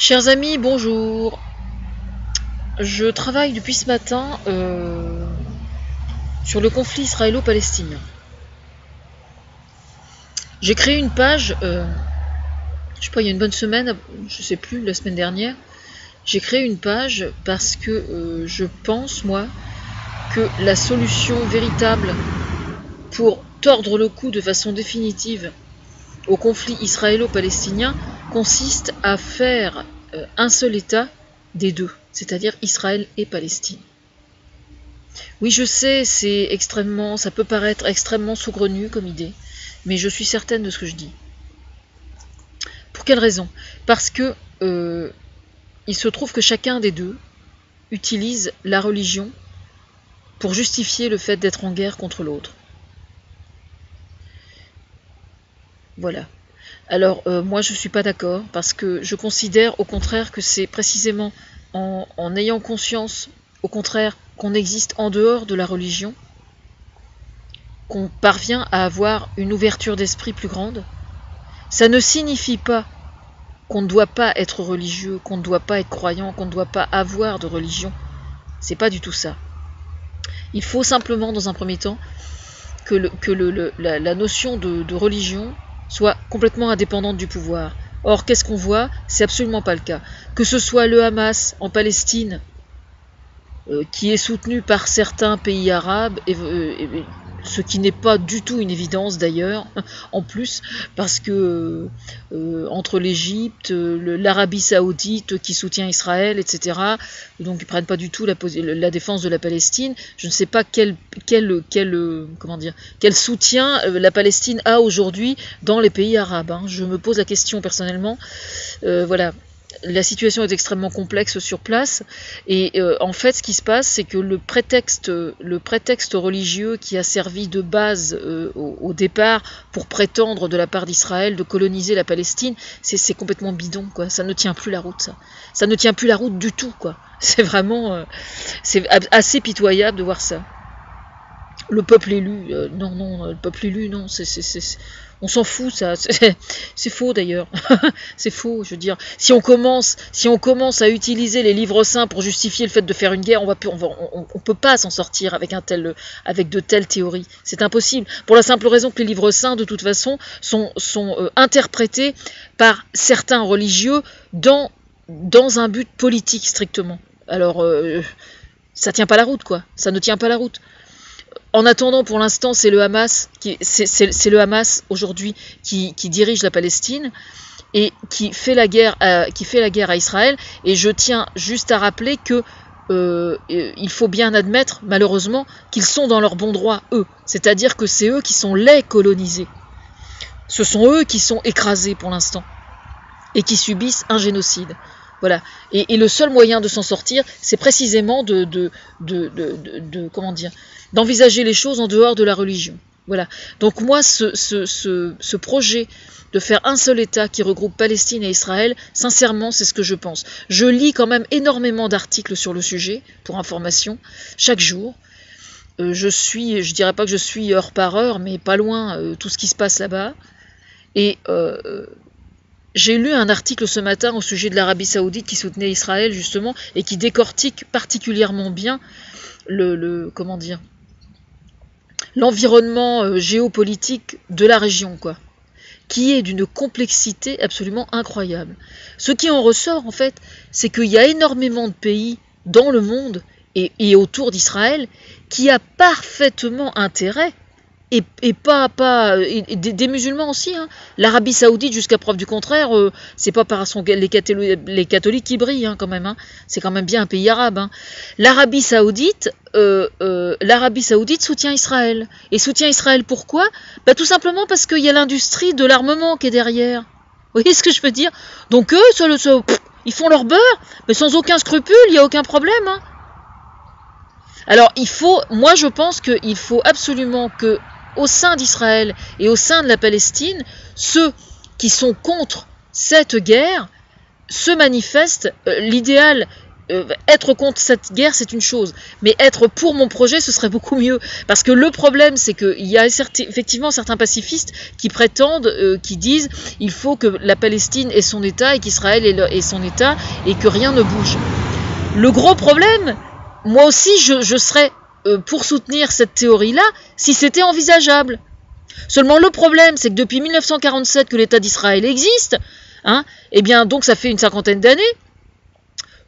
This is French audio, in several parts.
Chers amis, bonjour. Je travaille depuis ce matin sur le conflit israélo-palestinien. J'ai créé une page, je sais pas, il y a une bonne semaine, je sais plus, la semaine dernière. J'ai créé une page parce que je pense, moi, que la solution véritable pour tordre le cou de façon définitive au conflit israélo-palestinien consiste à faire un seul État des deux, c'est-à-dire Israël et Palestine. Oui, je sais, ça peut paraître extrêmement saugrenu comme idée, mais je suis certaine de ce que je dis. Pour quelle raison? Parce que il se trouve que chacun des deux utilise la religion pour justifier le fait d'être en guerre contre l'autre. Voilà. Alors moi je ne suis pas d'accord parce que je considère au contraire que c'est précisément en ayant conscience au contraire qu'on existe en dehors de la religion qu'on parvient à avoir une ouverture d'esprit plus grande. Ça ne signifie pas qu'on ne doit pas être religieux, qu'on ne doit pas être croyant, qu'on ne doit pas avoir de religion. C'est pas du tout ça. Il faut simplement dans un premier temps que la notion de religion soit complètement indépendante du pouvoir. Or, qu'est-ce qu'on voit? C'est absolument pas le cas. Que ce soit le Hamas en Palestine, qui est soutenu par certains pays arabes, ce qui n'est pas du tout une évidence d'ailleurs, en plus, parce que entre l'Égypte, l'Arabie Saoudite qui soutient Israël, etc., donc ils ne prennent pas du tout la défense de la Palestine. Je ne sais pas quel soutien la Palestine a aujourd'hui dans les pays arabes. Hein. Je me pose la question personnellement. Voilà. La situation est extrêmement complexe sur place et en fait ce qui se passe c'est que le prétexte religieux qui a servi de base au départ pour prétendre de la part d'Israël de coloniser la Palestine, c'est complètement bidon quoi, ça ne tient plus la route ça ne tient plus la route du tout quoi, c'est vraiment c'est assez pitoyable de voir ça. Le peuple élu, le peuple élu non, on s'en fout, ça, c'est faux d'ailleurs, c'est faux, je veux dire. Si on commence à utiliser les livres saints pour justifier le fait de faire une guerre, on peut pas s'en sortir avec de telles théories. C'est impossible. Pour la simple raison que les livres saints, de toute façon, sont interprétés par certains religieux dans un but politique strictement. Alors, ça tient pas la route, quoi. Ça ne tient pas la route. En attendant, pour l'instant, c'est le Hamas aujourd'hui qui dirige la Palestine et qui fait la guerre à Israël. Et je tiens juste à rappeler que il faut bien admettre, malheureusement, qu'ils sont dans leur bon droit, eux. C'est-à-dire que c'est eux qui sont les colonisés. Ce sont eux qui sont écrasés pour l'instant et qui subissent un génocide. Voilà. Et le seul moyen de s'en sortir, c'est précisément d'envisager les choses en dehors de la religion. Voilà. Donc moi, ce projet de faire un seul État qui regroupe Palestine et Israël, sincèrement, c'est ce que je pense. Je lis quand même énormément d'articles sur le sujet, pour information, chaque jour. Je dirais pas que je suis heure par heure, mais pas loin tout ce qui se passe là-bas. Et j'ai lu un article ce matin au sujet de l'Arabie Saoudite qui soutenait Israël justement et qui décortique particulièrement bien l'environnement géopolitique de la région, quoi, qui est d'une complexité absolument incroyable. Ce qui en ressort en fait, c'est qu'il y a énormément de pays dans le monde et autour d'Israël qui a parfaitement intérêt. Et des musulmans aussi. Hein. L'Arabie Saoudite, jusqu'à preuve du contraire, c'est pas les catholiques qui brillent hein, quand même. Hein. C'est quand même bien un pays arabe. Hein. L'Arabie Saoudite soutient Israël. Et soutient Israël pourquoi? Bah, tout simplement parce qu'il y a l'industrie de l'armement qui est derrière. Vous voyez ce que je veux dire? Donc eux, ils font leur beurre, mais sans aucun scrupule, il n'y a aucun problème. Hein. Alors moi je pense qu'il faut absolument que au sein d'Israël et au sein de la Palestine, ceux qui sont contre cette guerre se manifestent. L'idéal être contre cette guerre, c'est une chose, mais être pour mon projet, ce serait beaucoup mieux. Parce que le problème, c'est qu'il y a effectivement certains pacifistes qui prétendent, qui disent, il faut que la Palestine ait son État et qu'Israël ait son État et que rien ne bouge. Le gros problème, moi aussi, je serais pour soutenir cette théorie-là si c'était envisageable. Seulement le problème, c'est que depuis 1947 que l'État d'Israël existe, hein, et bien donc ça fait une 50aine d'années.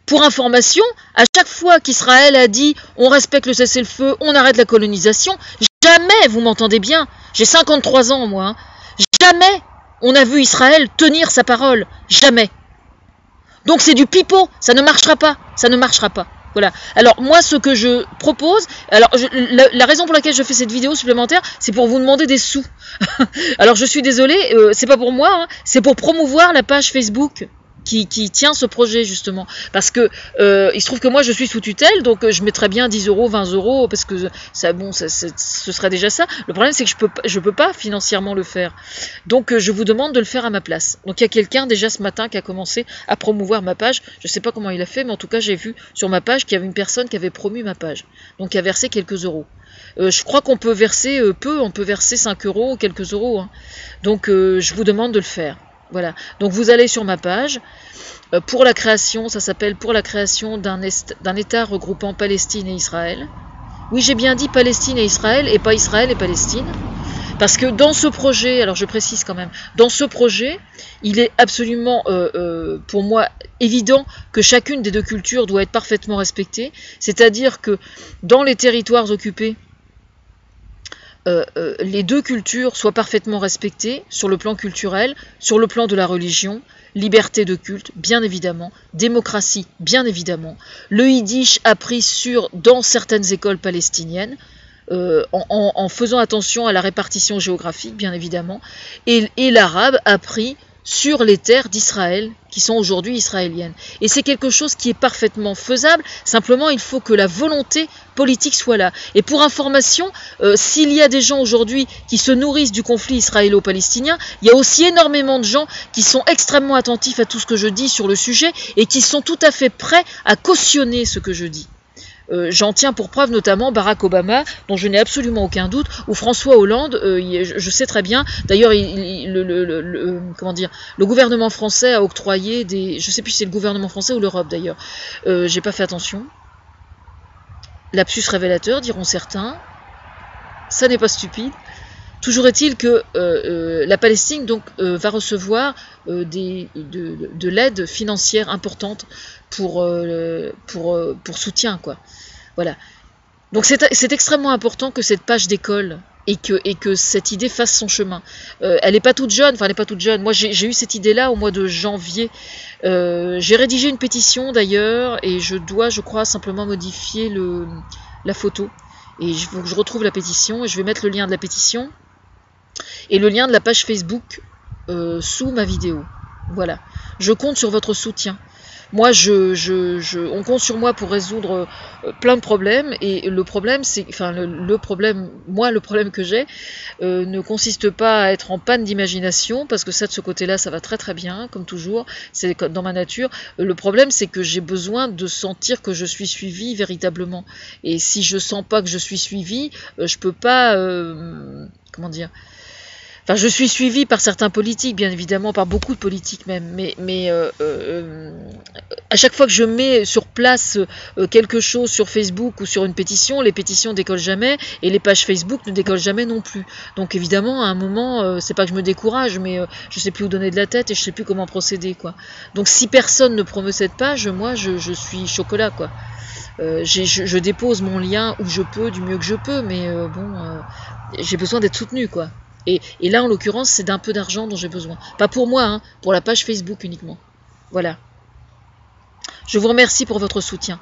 Pour information, à chaque fois qu'Israël a dit on respecte le cessez-le-feu, on arrête la colonisation, jamais, vous m'entendez bien, j'ai 53 ans moi, hein, jamais on a vu Israël tenir sa parole, jamais. Donc c'est du pipeau, ça ne marchera pas, ça ne marchera pas. Voilà. Alors moi ce que je propose, alors la raison pour laquelle je fais cette vidéo supplémentaire, c'est pour vous demander des sous. Alors je suis désolée, c'est pas pour moi, hein, c'est pour promouvoir la page Facebook qui tient ce projet justement, parce que il se trouve que moi je suis sous tutelle, donc je mettrais bien 10 €, 20 €, parce que ça, bon, ce serait déjà ça. Le problème c'est que je peux pas financièrement le faire, donc je vous demande de le faire à ma place. Donc il y a quelqu'un déjà ce matin qui a commencé à promouvoir ma page, je sais pas comment il a fait, mais en tout cas j'ai vu sur ma page qu'il y avait une personne qui avait promu ma page, donc qui a versé quelques euros. Je crois qu'on peut verser on peut verser 5 €, quelques euros, hein. Donc je vous demande de le faire. Voilà, donc vous allez sur ma page, pour la création, ça s'appelle pour la création d'un État regroupant Palestine et Israël. Oui, j'ai bien dit Palestine et Israël, et pas Israël et Palestine. Parce que dans ce projet, alors je précise quand même, dans ce projet, il est absolument, pour moi, évident que chacune des deux cultures doit être parfaitement respectée. C'est-à-dire que dans les territoires occupés, les deux cultures soient parfaitement respectées sur le plan culturel, sur le plan de la religion, liberté de culte, bien évidemment, démocratie, bien évidemment, le yiddish appris dans certaines écoles palestiniennes, en faisant attention à la répartition géographique, bien évidemment, et l'arabe appris sur les terres d'Israël, qui sont aujourd'hui israéliennes. Et c'est quelque chose qui est parfaitement faisable, simplement il faut que la volonté politique soit là. Et pour information, s'il y a des gens aujourd'hui qui se nourrissent du conflit israélo-palestinien, il y a aussi énormément de gens qui sont extrêmement attentifs à tout ce que je dis sur le sujet et qui sont tout à fait prêts à cautionner ce que je dis. J'en tiens pour preuve notamment Barack Obama, dont je n'ai absolument aucun doute, ou François Hollande, je sais très bien, d'ailleurs le gouvernement français a octroyé des, je sais plus si c'est le gouvernement français ou l'Europe d'ailleurs, j'ai pas fait attention, lapsus révélateur diront certains, ça n'est pas stupide. Toujours est-il que la Palestine donc va recevoir de l'aide financière importante pour soutien, quoi. Voilà. Donc c'est extrêmement important que cette page décolle et que cette idée fasse son chemin. Elle n'est pas toute jeune, enfin elle n'est pas toute jeune. Moi j'ai eu cette idée-là au mois de janvier. J'ai rédigé une pétition d'ailleurs et je dois, je crois, simplement modifier la photo. Et il faut que je retrouve la pétition et je vais mettre le lien de la pétition et le lien de la page Facebook sous ma vidéo. Voilà. Je compte sur votre soutien. Moi, on compte sur moi pour résoudre plein de problèmes, et le problème, c'est, enfin, le problème que j'ai ne consiste pas à être en panne d'imagination, parce que ça, de ce côté-là, ça va très très bien, comme toujours, c'est dans ma nature. Le problème, c'est que j'ai besoin de sentir que je suis suivie véritablement, et si je sens pas que je suis suivie, je peux pas, comment dire. Enfin, je suis suivie par certains politiques, bien évidemment, par beaucoup de politiques même, mais à chaque fois que je mets sur place quelque chose sur Facebook ou sur une pétition, les pétitions décollent jamais et les pages Facebook ne décollent jamais non plus. Donc évidemment, à un moment, c'est pas que je me décourage, mais je sais plus où donner de la tête et je sais plus comment procéder, quoi. Donc si personne ne promeut cette page, moi, je suis chocolat, quoi. Je dépose mon lien où je peux, du mieux que je peux, mais j'ai besoin d'être soutenue, quoi. Et là, en l'occurrence, c'est d'un peu d'argent dont j'ai besoin. Pas pour moi, hein, pour la page Facebook uniquement. Voilà. Je vous remercie pour votre soutien.